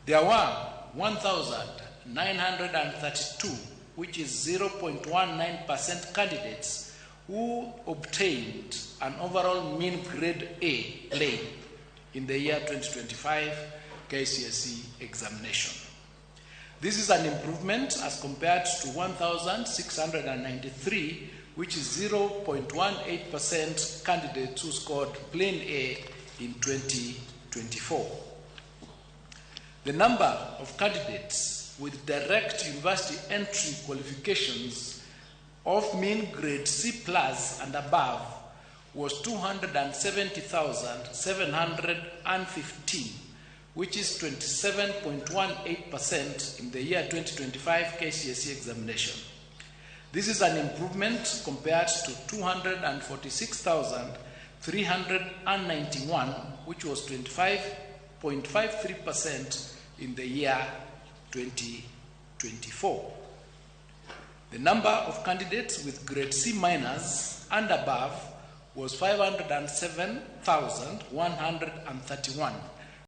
There were 1,932, which is 0.19% candidates who obtained an overall mean grade A in the year 2025 KCSE examination. This is an improvement as compared to 1,693, which is 0.18% candidates who scored plain A in 2024. The number of candidates with direct university entry qualifications of mean grade C plus and above was 270,715, which is 27.18% in the year 2025 KCSE examination. This is an improvement compared to 246,391, which was 25.53% in the year 2024. The number of candidates with grade C minus and above was 507,131,